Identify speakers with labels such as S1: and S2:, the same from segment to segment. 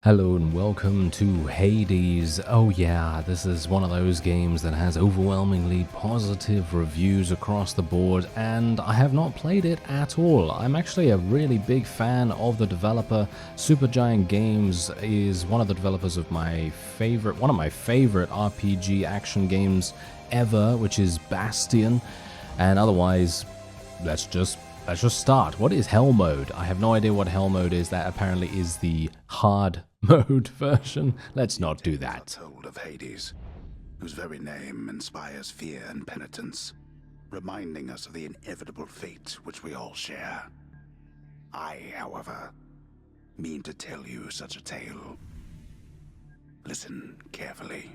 S1: Hello and welcome to Hades. Oh yeah, this is one of those games that has overwhelmingly positive reviews across the board, and I have not played it at all. I'm actually a really big fan of the developer. Supergiant Games is one of the developers of one of my favorite RPG action games ever, which is Bastion. And otherwise, let's just start. What is Hell Mode? I have no idea what Hell Mode is. That apparently is the hard mode version. Let's not do that.
S2: Told of Hades, whose very name inspires fear and penitence, reminding us of the inevitable fate which we all share. I, however, mean to tell you such a tale. Listen carefully.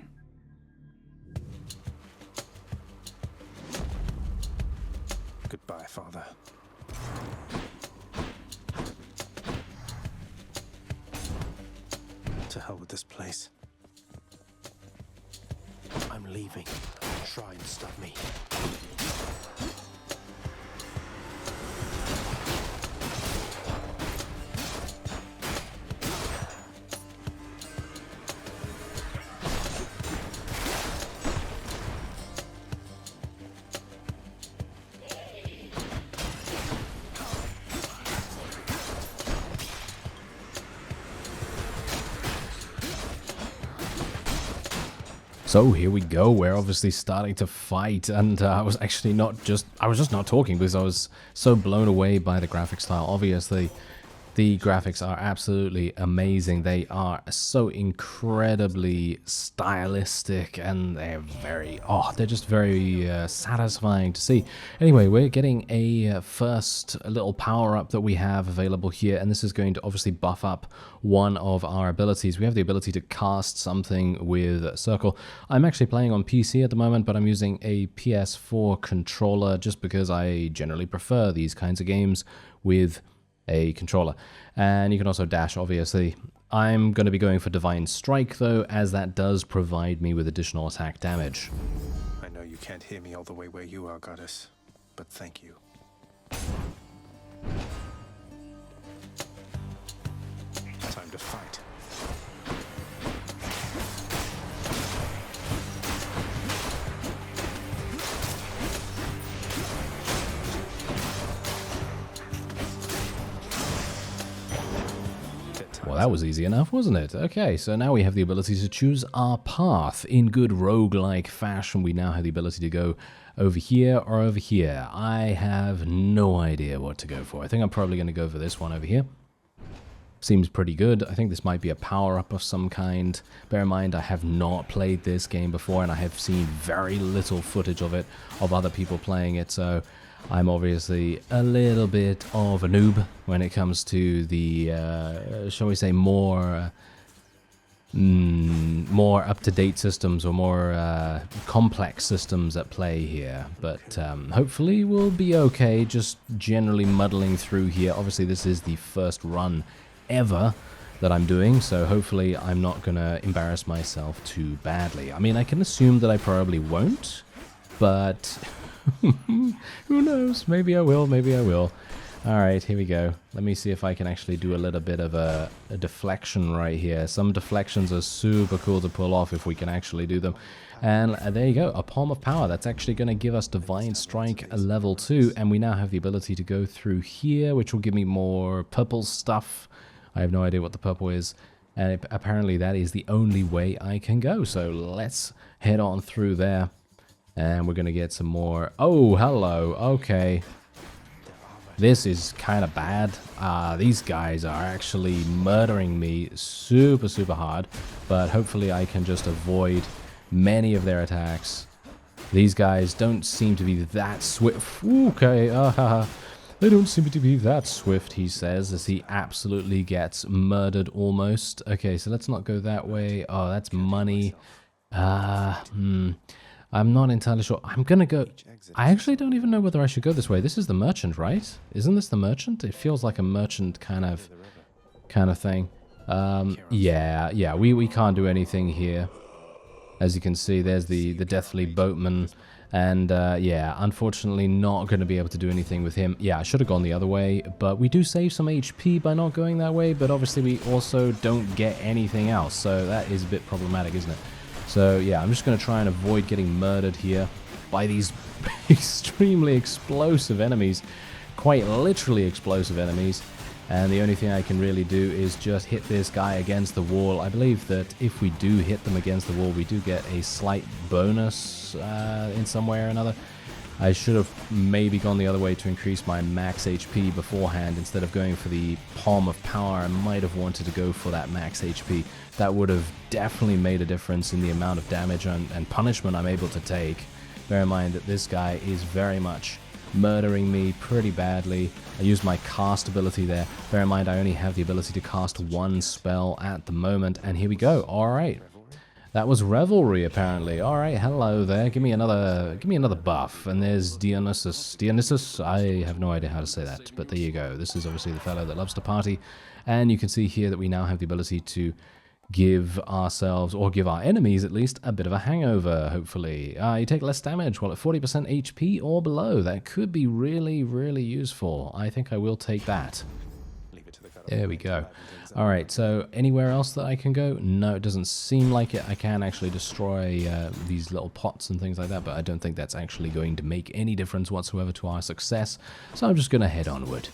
S3: Goodbye, Father. To hell with this place. I'm leaving. Try and stop me.
S1: So here we go, we're obviously starting to fight, and I was just not talking because I was so blown away by the graphic style. Obviously, the graphics are absolutely amazing. They are so incredibly stylistic, and they're just very satisfying to see. Anyway, we're getting a first little power-up that we have available here, and this is going to obviously buff up one of our abilities. We have the ability to cast something with Circle. I'm actually playing on PC at the moment, but I'm using a PS4 controller just because I generally prefer these kinds of games with a controller. And you can also dash, obviously. I'm going to be going for Divine Strike, though, as that does provide me with additional attack damage.
S3: I know you can't hear me all the way where you are, Goddess, but thank you. Time to fight.
S1: Well, that was easy enough, wasn't it? Okay, so now we have the ability to choose our path. In good roguelike fashion, we now have the ability to go over here or over here. I have no idea what to go for. I think I'm probably going to go for this one over here. Seems pretty good. I think this might be a power-up of some kind. Bear in mind, I have not played this game before, and I have seen very little footage of it, of other people playing it, so I'm obviously a little bit of a noob when it comes to the, shall we say, more up-to-date systems or more complex systems at play here. But hopefully we'll be okay, just generally muddling through here. Obviously this is the first run ever that I'm doing, so hopefully I'm not going to embarrass myself too badly. I mean, I can assume that I probably won't, but who knows? Maybe I will, maybe I will. Alright, here we go. Let me see if I can actually do a little bit of a deflection right here. Some deflections are super cool to pull off if we can actually do them. And there you go, a Palm of Power. That's actually going to give us Divine Strike level 2, and we now have the ability to go through here, which will give me more purple stuff. I have no idea what the purple is, and apparently that is the only way I can go. So let's head on through there. And we're going to get some more. Oh, hello. Okay. This is kind of bad. These guys are actually murdering me super, super hard. But hopefully I can just avoid many of their attacks. These guys don't seem to be that swift. Okay. They don't seem to be that swift, he says, as he absolutely gets murdered almost. Okay, so let's not go that way. Oh, that's money. I'm not entirely sure. I'm gonna go... I actually don't even know whether I should go this way. This is the merchant, right? Isn't this the merchant? It feels like a merchant kind of thing. Yeah, we can't do anything here. As you can see, there's the deathly boatman. And yeah, unfortunately not going to be able to do anything with him. Yeah, I should have gone the other way, but we do save some HP by not going that way, but obviously we also don't get anything else, so that is a bit problematic, isn't it? So yeah, I'm just going to try and avoid getting murdered here by these extremely explosive enemies, quite literally explosive enemies. And the only thing I can really do is just hit this guy against the wall. I believe that if we do hit them against the wall, we do get a slight bonus in some way or another. I should have maybe gone the other way to increase my max HP beforehand instead of going for the Palm of Power. I might have wanted to go for that max HP. That would have definitely made a difference in the amount of damage and punishment I'm able to take. Bear in mind that this guy is very much murdering me pretty badly. I used my cast ability there. Bear in mind I only have the ability to cast one spell at the moment, and here we go. Alright. That was Revelry, apparently. Alright, hello there. Give me another buff. And there's Dionysus. Dionysus? I have no idea how to say that, but there you go. This is obviously the fellow that loves to party. And you can see here that we now have the ability to give ourselves, or give our enemies at least, a bit of a hangover, hopefully. You take less damage while at 40% HP or below. That could be really, really useful. I think I will take that. There we go. Alright, so anywhere else that I can go? No, it doesn't seem like it. I can actually destroy these little pots and things like that, but I don't think that's actually going to make any difference whatsoever to our success. So I'm just going to head onward.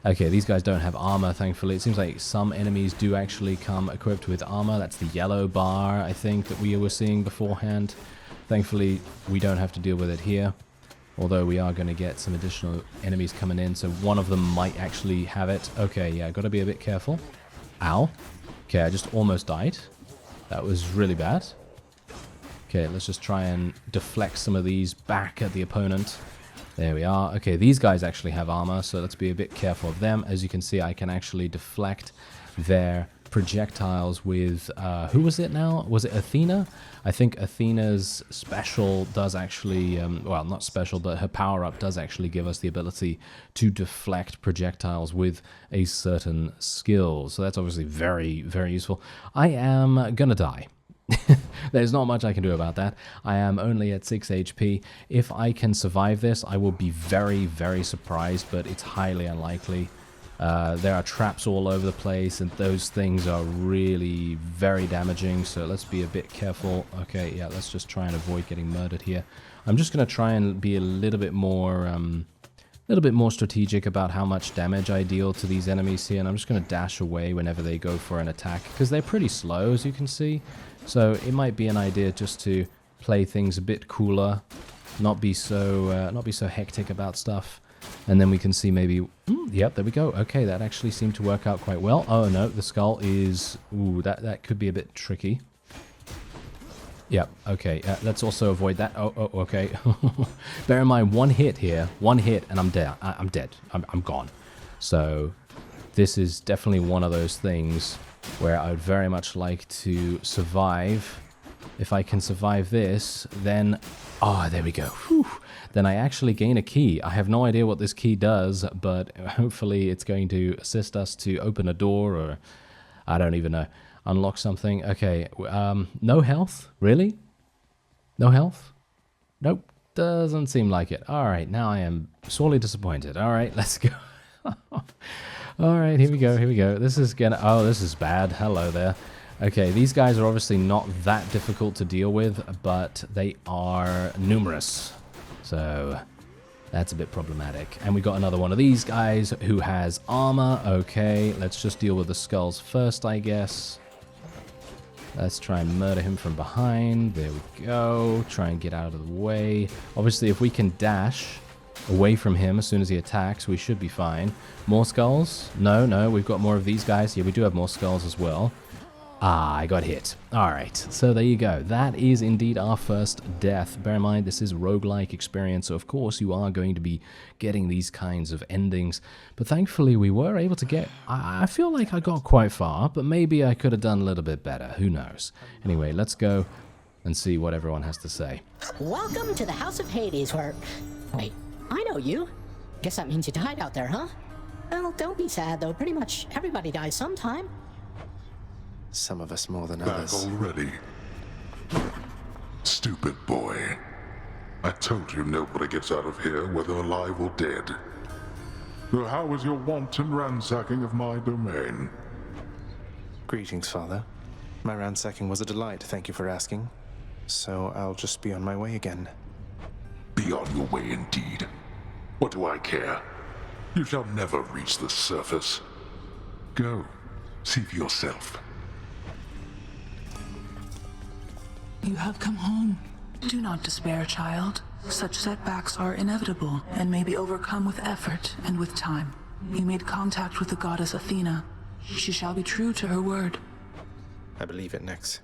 S1: Okay, these guys don't have armor, thankfully. It seems like some enemies do actually come equipped with armor. That's the yellow bar, I think, that we were seeing beforehand. Thankfully, we don't have to deal with it here. Although we are going to get some additional enemies coming in, so one of them might actually have it. Okay, yeah, got to be a bit careful. Ow. Okay, I just almost died. That was really bad. Okay, let's just try and deflect some of these back at the opponent. There we are. Okay, these guys actually have armor, so let's be a bit careful of them. As you can see, I can actually deflect their projectiles with, who was it now? Was it Athena? I think Athena's special does actually, well, not special, but her power-up does actually give us the ability to deflect projectiles with a certain skill. So that's obviously very, very useful. I am gonna die. There's not much I can do about that. I am only at 6 HP. If I can survive this, I will be very, very surprised, but it's highly unlikely. There are traps all over the place, and those things are really very damaging, so let's be a bit careful. Okay, yeah, let's just try and avoid getting murdered here. I'm just going to try and be a little bit more strategic about how much damage I deal to these enemies here, and I'm just going to dash away whenever they go for an attack, because they're pretty slow, as you can see. So it might be an idea just to play things a bit cooler, not be so hectic about stuff. And then we can see maybe, yep, there we go. Okay, that actually seemed to work out quite well. Oh no, the skull is, ooh, that could be a bit tricky. Yep, okay, let's also avoid that. Oh, okay. Bear in mind, one hit here, and I'm dead. I'm dead. I'm gone. So this is definitely one of those things where I would very much like to survive. If I can survive this, then, oh, there we go. Whew. Then I actually gain a key. I have no idea what this key does, but hopefully it's going to assist us to open a door, or I don't even know, unlock something. Okay, no health? Really? No health? Nope, doesn't seem like it. All right, now I am sorely disappointed. All right, let's go. All right, here we go. This is gonna, oh, this is bad. Hello there. Okay, these guys are obviously not that difficult to deal with, but they are numerous. So that's a bit problematic. And we got another one of these guys who has armor. Okay, let's just deal with the skulls first, I guess. Let's try and murder him from behind. There we go. Try and get out of the way. Obviously, if we can dash away from him as soon as he attacks, we should be fine. More skulls? No, we've got more of these guys. Yeah, we do have more skulls as well. Ah, I got hit. Alright, so there you go. That is indeed our first death. Bear in mind, this is a roguelike experience, so of course you are going to be getting these kinds of endings. But thankfully we were able to get... I feel like I got quite far, but maybe I could have done a little bit better. Who knows? Anyway, let's go and see what everyone has to say.
S4: Welcome to the House of Hades, where... Wait, I know you. Guess that means you died out there, huh? Well, don't be sad, though. Pretty much everybody dies sometime.
S3: Some of us more than
S2: Back
S3: others.
S2: already. Stupid boy.
S5: I told you nobody gets out of here, whether alive or dead. So how was your wanton ransacking of my domain?
S3: Greetings, Father. My ransacking was a delight, thank you for asking. So I'll just be on my way again.
S5: Be on your way indeed. What do I care? You shall never reach the surface. Go, see for yourself.
S6: You have come home. Do not despair, child. Such setbacks are inevitable and may be overcome with effort and with time. You made contact with the goddess Athena. She shall be true to her word.
S3: I believe it, Nyx.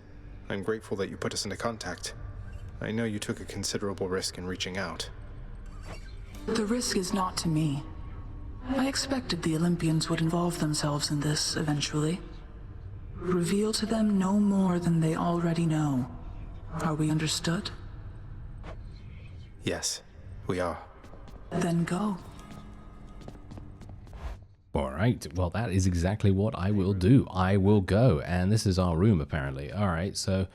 S3: I'm grateful that you put us into contact. I know you took a considerable risk in reaching out.
S6: The risk is not to me. I expected the Olympians would involve themselves in this eventually. Reveal to them no more than they already know. Are we understood?
S3: Yes, we are.
S6: Then go.
S1: Alright, well that is exactly what I will do. I will go, and this is our room apparently. Alright, so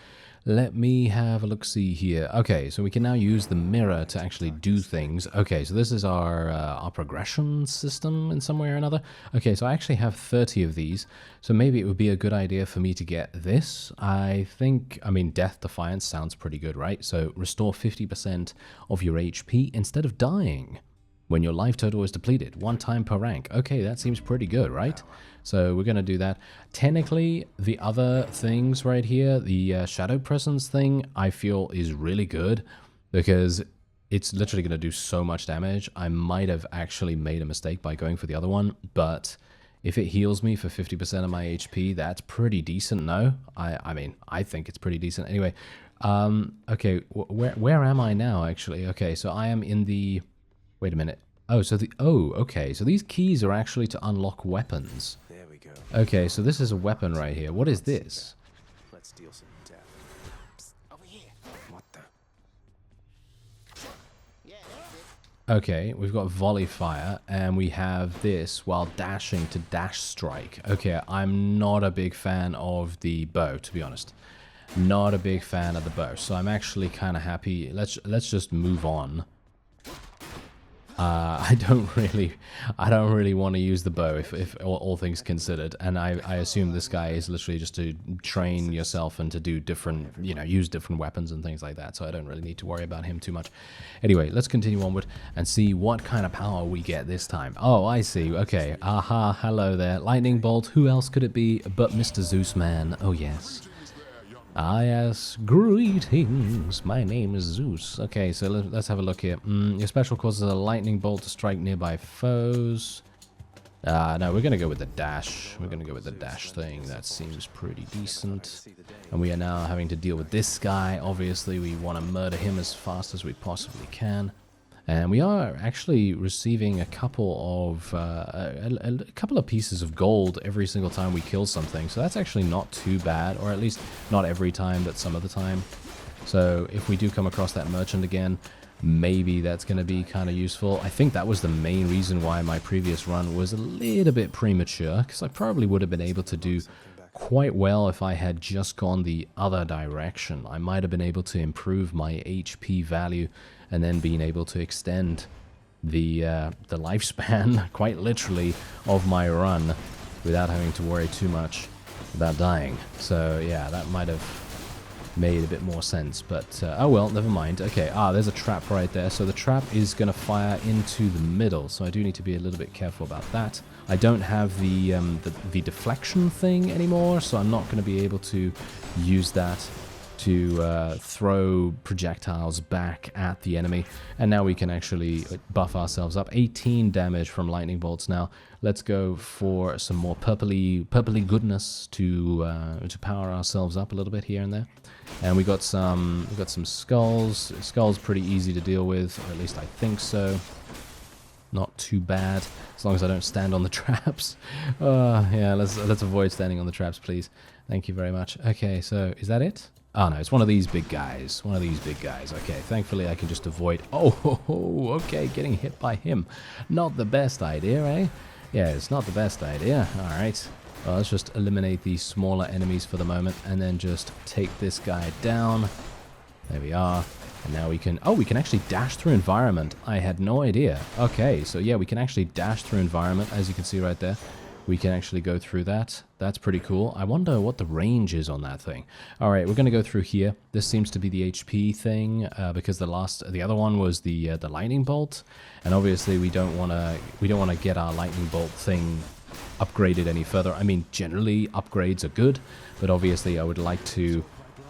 S1: let me have a look-see here. Okay, so we can now use the mirror to actually do things. Okay, so this is our progression system in some way or another. Okay, so I actually have 30 of these, so maybe it would be a good idea for me to get this. I mean, Death Defiance sounds pretty good, right? So restore 50% of your HP instead of dying when your life total is depleted, 1 time per rank. Okay, that seems pretty good, right? So we're going to do that. Technically, the other things right here, the Shadow Presence thing, I feel is really good because it's literally going to do so much damage. I might have actually made a mistake by going for the other one, but if it heals me for 50% of my HP, that's pretty decent, no? I mean, I think it's pretty decent. Anyway, okay, where am I now, actually? Okay, so I am in the... Wait a minute. Oh, okay. So these keys are actually to unlock weapons.
S3: There we go.
S1: Okay, so this is a weapon right here. What is this?
S3: Let's deal some death. Psst, over here. What the?
S1: Okay, we've got volley fire, and we have this while dashing to dash strike. Okay, I'm not a big fan of the bow, to be honest. Not a big fan of the bow, so I'm actually kind of happy. Let's just move on. I don't really want to use the bow if all things considered, and I assume this guy is literally just to train yourself and to do different, use different weapons and things like that, so I don't really need to worry about him too much. Anyway, let's continue onward and see what kind of power we get this time. Oh, I see. Okay. Aha, hello there. Lightning bolt. Who else could it be but Mr. Zeus Man? Oh, yes. Ah, yes. Greetings. My name is Zeus. Okay, so let's have a look here. Your special causes a lightning bolt to strike nearby foes. No, we're going to go with the dash. We're going to go with the dash thing. That seems pretty decent. And we are now having to deal with this guy. Obviously, we want to murder him as fast as we possibly can. And we are actually receiving a couple of pieces of gold every single time we kill something. So that's actually not too bad, or at least not every time, but some of the time. So if we do come across that merchant again, maybe that's going to be kind of useful. I think that was the main reason why my previous run was a little bit premature, because I probably would have been able to do quite well if I had just gone the other direction. I might have been able to improve my HP value and then being able to extend the lifespan, quite literally, of my run without having to worry too much about dying. So yeah, that might have made a bit more sense, but oh well, never mind. Okay, there's a trap right there, so the trap is going to fire into the middle, so I do need to be a little bit careful about that. I don't have the deflection thing anymore, so I'm not going to be able to use that to throw projectiles back at the enemy. And now we can actually buff ourselves up. 18 damage from lightning bolts now. Let's go for some more purpley goodness to power ourselves up a little bit here and there. And we got some skulls. Skulls pretty easy to deal with, or at least I think so. Not too bad, as long as I don't stand on the traps. Yeah, let's avoid standing on the traps, please. Thank you very much. Okay, so is that it? Oh no, it's one of these big guys. One of these big guys. Okay, thankfully I can just avoid... Oh, okay, getting hit by him. Not the best idea, eh? Yeah, it's not the best idea. Alright. Well, let's just eliminate these smaller enemies for the moment, and then just take this guy down. There we are. And now we can... Oh, we can actually dash through environment. I had no idea. Okay, so yeah, we can actually dash through environment, as you can see right there. We can actually go through that. That's pretty cool. I wonder what the range is on that thing. All right, we're going to go through here. This seems to be the HP thing because the other one was the lightning bolt, and obviously we don't want to get our lightning bolt thing upgraded any further. I mean, generally upgrades are good, but obviously I would like to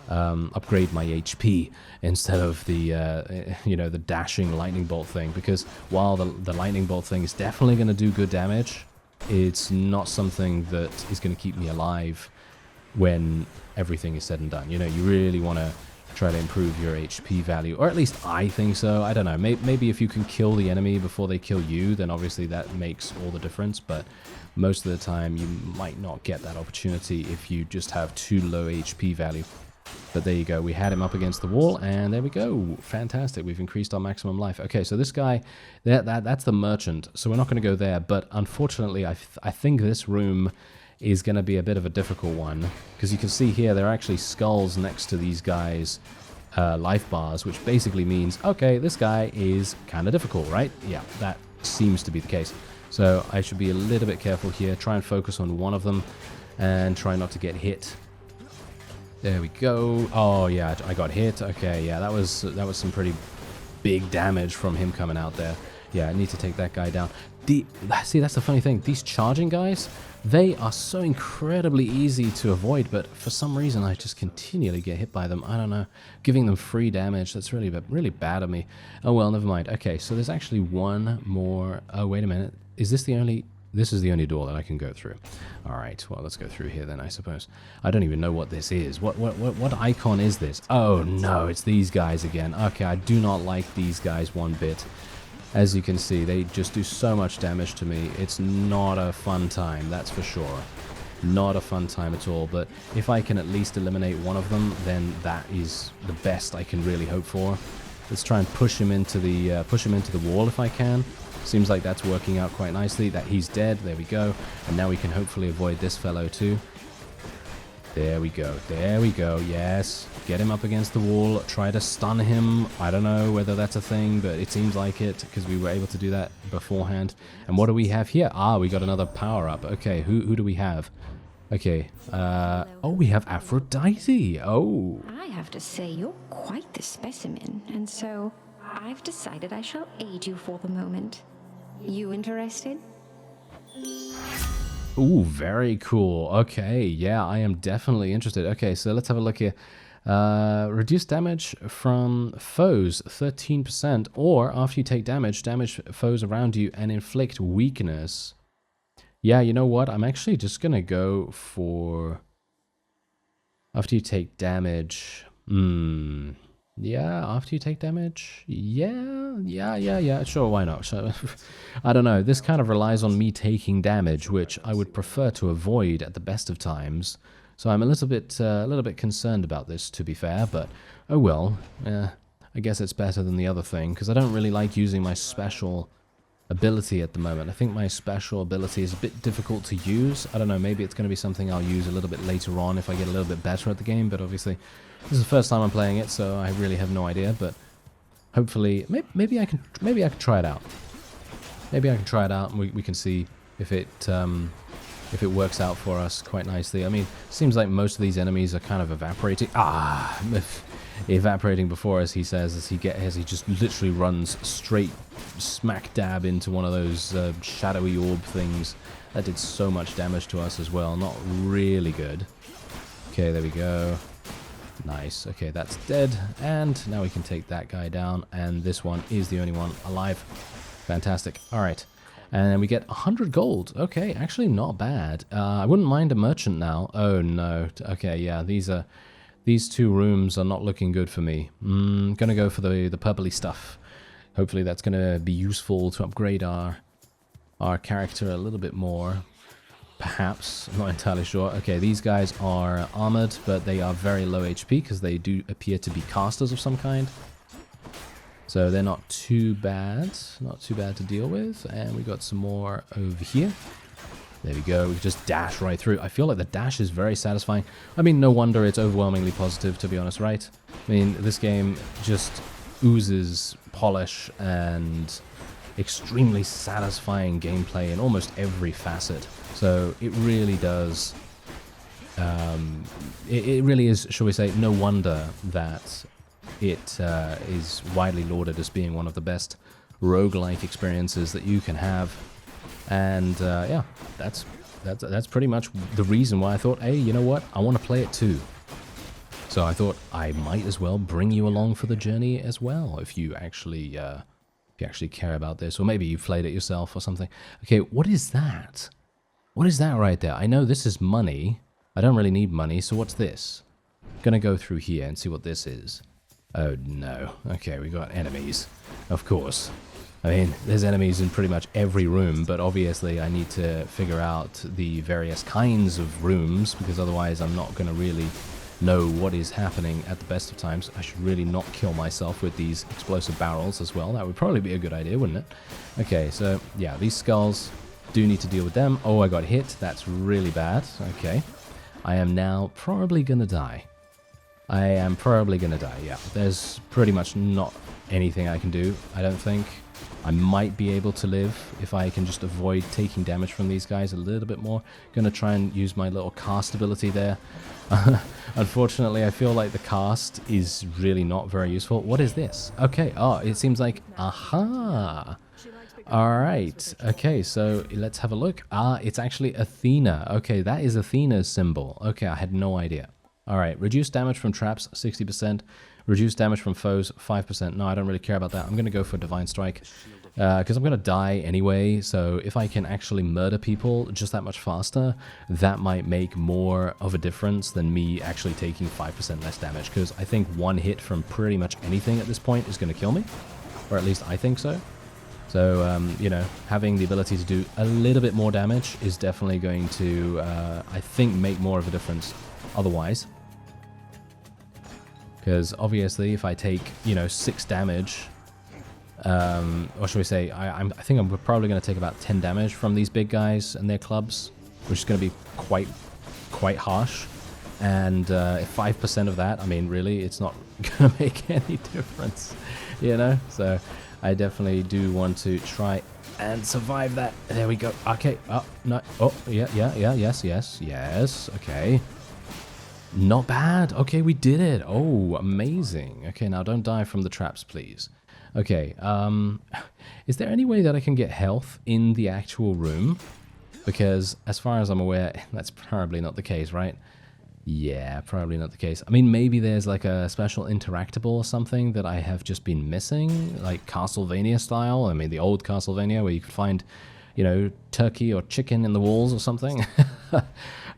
S1: upgrade my HP instead of the you know, the dashing lightning bolt thing, because while the lightning bolt thing is definitely going to do good damage, it's not something that is going to keep me alive when everything is said and done. You know, you really want to try to improve your HP value, or at least I think so. I don't know, maybe if you can kill the enemy before they kill you, then obviously that makes all the difference, but most of the time you might not get that opportunity if you just have too low HP value. But there you go, we had him up against the wall, and there we go. Fantastic, we've increased our maximum life. Okay, so this guy, that's the merchant, so we're not going to go there, but unfortunately I think this room is going to be a bit of a difficult one, because you can see here there are actually skulls next to these guys' life bars, which basically means, okay, this guy is kind of difficult, right? Yeah, that seems to be the case. So I should be a little bit careful here, try and focus on one of them, and try not to get hit. There we go. Oh yeah, I got hit. Okay, yeah, that was some pretty big damage from him coming out there. Yeah, I need to take that guy down. See, that's the funny thing. These charging guys, they are so incredibly easy to avoid, but for some reason I just continually get hit by them. I don't know. Giving them free damage, that's really bad of me. Oh well, never mind. Okay, so there's actually one more. Oh, wait a minute. Is this the only... This is the only door that I can go through. All right, well, let's go through here then, I suppose. I don't even know what this is. What icon is this? Oh, no, it's these guys again. Okay, I do not like these guys one bit. As you can see, they just do so much damage to me. It's not a fun time, that's for sure. Not a fun time at all, but if I can at least eliminate one of them, then that is the best I can really hope for. Let's try and push him into the wall if I can. Seems like that's working out quite nicely. That he's dead. There we go. And now we can hopefully avoid this fellow too. There we go. There we go. Yes. Get him up against the wall. Try to stun him. I don't know whether that's a thing, but it seems like it because we were able to do that beforehand. And what do we have here? Ah, we got another power up. Okay, who do we have? Okay. Oh, we have Aphrodite. Oh.
S7: I have to say, you're quite the specimen, and so I've decided I shall aid you for the moment. You interested?
S1: Ooh, very cool. Okay, yeah, I am definitely interested. Okay, so let's have a look here. Reduce damage from foes 13%, or after you take damage foes around you and inflict weakness. Yeah, you know what? I'm actually just gonna go for after you take damage. Yeah, after you take damage? Yeah, sure, why not? So, I don't know, this kind of relies on me taking damage, which I would prefer to avoid at the best of times. So I'm a little bit concerned about this, to be fair, but oh well. I guess it's better than the other thing, because I don't really like using my special ability at the moment. I think my special ability is a bit difficult to use. I don't know, maybe it's going to be something I'll use a little bit later on if I get a little bit better at the game, but obviously this is the first time I'm playing it, so I really have no idea, but hopefully, maybe I can try it out. Maybe I can try it out and we can see if it works out for us quite nicely. I mean, it seems like most of these enemies are kind of evaporating. Evaporating before us, he says, as he just literally runs straight smack dab into one of those shadowy orb things. That did so much damage to us as well. Not really good. Okay, there we go. Nice. Okay, that's dead. And now we can take that guy down. And this one is the only one alive. Fantastic. All right. And we get 100 gold. Okay, actually not bad. I wouldn't mind a merchant now. Oh, no. Okay, yeah, these two rooms are not looking good for me. Gonna go for the purpley stuff. Hopefully that's gonna be useful to upgrade our character a little bit more. Perhaps. I'm not entirely sure. Okay, these guys are armored, but they are very low HP because they do appear to be casters of some kind. So they're not too bad. Not too bad to deal with. And we got some more over here. There we go. We just dash right through. I feel like the dash is very satisfying. I mean, no wonder it's overwhelmingly positive, to be honest, right? I mean, this game just oozes polish and extremely satisfying gameplay in almost every facet. So it really does. It really is, shall we say, no wonder that it is widely lauded as being one of the best roguelike experiences that you can have. And yeah, that's pretty much the reason why I thought, hey, you know what, I want to play it too. So I thought I might as well bring you along for the journey as well, if you actually care about this, or maybe you've played it yourself or something. Okay, what is that? What is that right there? I know this is money. I don't really need money, so what's this? Gonna go through here and see what this is. Oh no. Okay, we got enemies. Of course. I mean, there's enemies in pretty much every room, but obviously I need to figure out the various kinds of rooms, because otherwise I'm not gonna really know what is happening at the best of times. I should really not kill myself with these explosive barrels as well. That would probably be a good idea, wouldn't it? Okay, so yeah, these skulls, do need to deal with them. Oh, I got hit. That's really bad. Okay. I am now probably gonna die. I am probably gonna die, yeah. There's pretty much not anything I can do, I don't think. I might be able to live if I can just avoid taking damage from these guys a little bit more. Gonna try and use my little cast ability there. Unfortunately, I feel like the cast is really not very useful. What is this? Okay, oh, it seems like, aha! Alright, okay, so let's have a look. Ah, it's actually Athena. Okay, that is Athena's symbol. Okay, I had no idea. Alright, reduce damage from traps, 60%. Reduce damage from foes, 5%. No, I don't really care about that. I'm going to go for Divine Strike, because I'm going to die anyway, so if I can actually murder people just that much faster, that might make more of a difference than me actually taking 5% less damage, because I think one hit from pretty much anything at this point is going to kill me, or at least I think so. So, you know, having the ability to do a little bit more damage is definitely going to, I think, make more of a difference otherwise. Because obviously, if I take, you know, 6 damage, or should we say, I think I'm probably going to take about 10 damage from these big guys and their clubs, which is going to be quite harsh. And 5% of that, I mean, really, it's not going to make any difference, you know? So I definitely do want to try and survive that. There we go. Okay. Oh, no. Oh, yeah, yes. Okay. Not bad. Okay, we did it. Oh, amazing. Okay, now don't die from the traps, please. Okay, is there any way that I can get health in the actual room? Because as far as I'm aware, that's probably not the case, right? Yeah, probably not the case. I mean, maybe there's like a special interactable or something that I have just been missing, like Castlevania style. I mean, the old Castlevania where you could find, you know, turkey or chicken in the walls or something.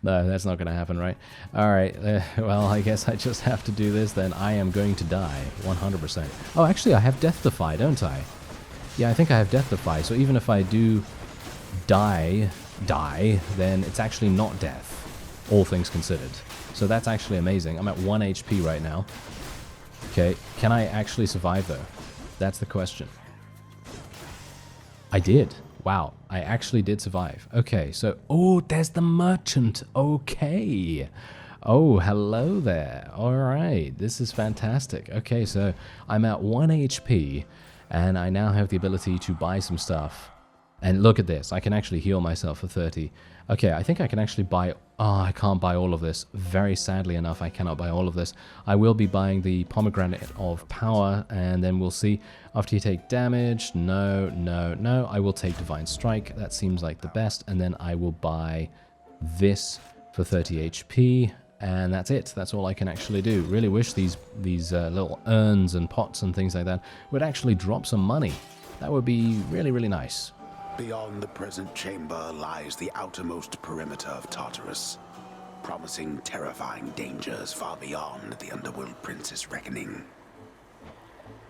S1: No, that's not going to happen, right? All right, well, I guess I just have to do this, then I am going to die, 100%. Oh, actually, I have Death Defy, don't I? Yeah, I think I have Death Defy, so even if I do die, then it's actually not death, all things considered. So that's actually amazing. I'm at 1 HP right now. Okay, can I actually survive, though? That's the question. I did. Wow, I actually did survive. Okay, so, oh, there's the merchant. Okay. Oh, hello there. All right, this is fantastic. Okay, so I'm at 1 HP, and I now have the ability to buy some stuff. And look at this, I can actually heal myself for 30. Okay, I think I can actually buy... Oh, I can't buy all of this. Very sadly enough, I cannot buy all of this. I will be buying the Pomegranate of Power, and then we'll see. After you take damage, no. I will take Divine Strike. That seems like the best. And then I will buy this for 30 HP, and that's it. That's all I can actually do. Really wish these little urns and pots and things like that would actually drop some money. That would be really, really nice.
S2: Beyond the present chamber lies the outermost perimeter of Tartarus, promising terrifying dangers far beyond the Underworld Prince's reckoning.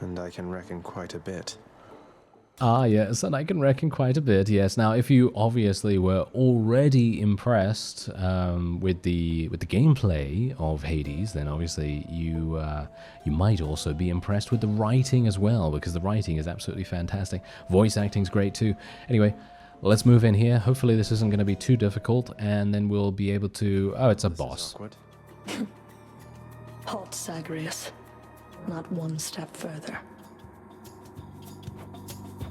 S3: And I can reckon quite a bit.
S1: Ah, yes, and I can reckon quite a bit, yes. Now, if you obviously were already impressed with the gameplay of Hades, then obviously you might also be impressed with the writing as well, because the writing is absolutely fantastic. Voice acting's great too. Anyway, let's move in here. Hopefully this isn't going to be too difficult, and then we'll be able to... Oh, it's a boss.
S6: Halt, Zagreus. Not one step further.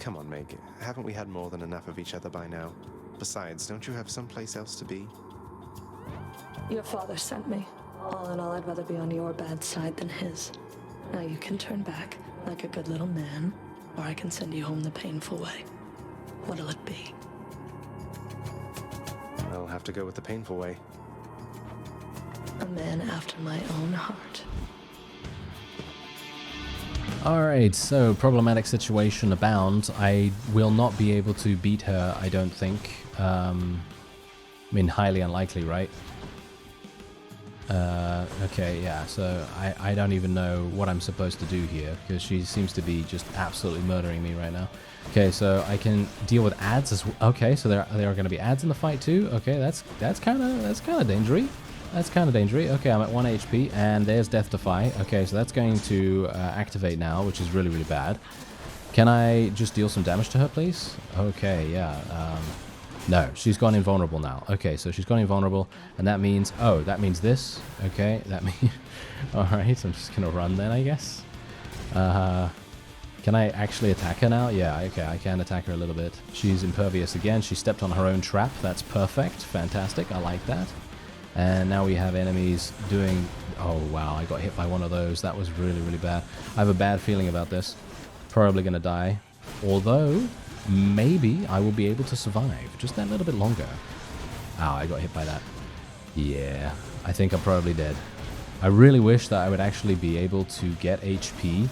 S3: Come on, Meg. Haven't we had more than enough of each other by now? Besides, don't you have someplace else to be?
S8: Your father sent me. All in all, I'd rather be on your bad side than his. Now you can turn back, like a good little man, or I can send you home the painful way. What'll it be?
S3: I'll have to go with the painful way.
S8: A man after my own heart.
S1: Alright, so problematic situation abound. I will not be able to beat her, I don't think. I mean, highly unlikely, right? Okay, yeah, so I don't even know what I'm supposed to do here, because she seems to be just absolutely murdering me right now. Okay, so I can deal with ads as well. Okay, so there are going to be ads in the fight too. Okay, that's kind of dangerous. That's kind of dangerous. Okay, I'm at 1 HP, and there's Defy. Okay, so that's going to activate now, which is really, really bad. Can I just deal some damage to her, please? Okay, yeah. No, she's gone invulnerable now. Okay, so she's gone invulnerable, and that means... Oh, that means this. Okay, that means... Alright, I'm just going to run then, I guess. Can I actually attack her now? Yeah, okay, I can attack her a little bit. She's impervious again. She stepped on her own trap. That's perfect. Fantastic. I like that. And now we have enemies doing... Oh, wow, I got hit by one of those. That was really, really bad. I have a bad feeling about this. Probably going to die. Although, maybe I will be able to survive just that little bit longer. Ow, I got hit by that. Yeah, I think I'm probably dead. I really wish that I would actually be able to get HP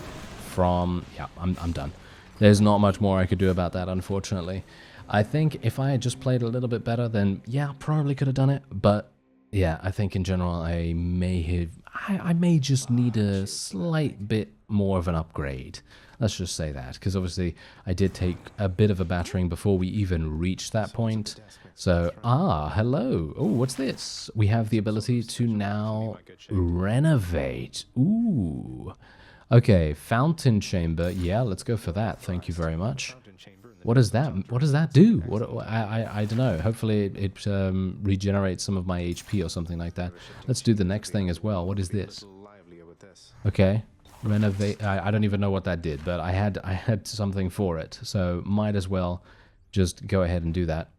S1: from... Yeah, I'm done. There's not much more I could do about that, unfortunately. I think if I had just played a little bit better, then yeah, probably could have done it. But yeah, I think in general I may just need a slight bit more of an upgrade. Let's just say that, because obviously I did take a bit of a battering before we even reached that point. So, hello. Oh, what's this? We have the ability to now renovate. Ooh. Okay, fountain chamber. Yeah, let's go for that. Thank you very much. What does that? What does that do? I don't know. Hopefully it regenerates some of my HP or something like that. Let's do the next thing as well. What is this? Okay, renovate. I don't even know what that did, but I had something for it, so might as well just go ahead and do that.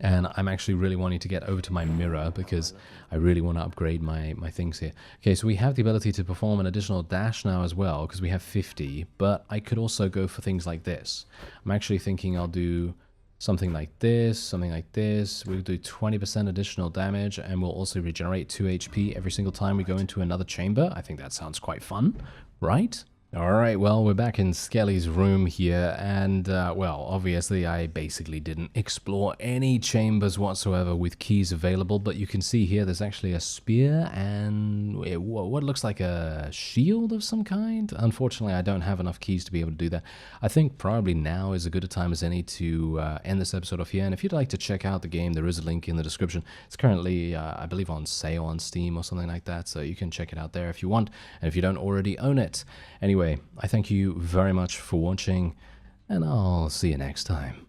S1: And I'm actually really wanting to get over to my mirror because I really want to upgrade my things here. Okay, so we have the ability to perform an additional dash now as well because we have 50, but I could also go for things like this. I'm actually thinking I'll do something like this, something like this. We'll do 20% additional damage, and we'll also regenerate 2 HP every single time we go into another chamber. I think that sounds quite fun, right? Alright, well, we're back in Skelly's room here, and, well, obviously I basically didn't explore any chambers whatsoever with keys available, but you can see here there's actually a spear and what looks like a shield of some kind. Unfortunately, I don't have enough keys to be able to do that. I think probably now is as good a time as any to end this episode off here, and if you'd like to check out the game, there is a link in the description. It's currently, I believe, on sale on Steam or something like that, so you can check it out there if you want, and if you don't already own it. Anyway, I thank you very much for watching, and I'll see you next time.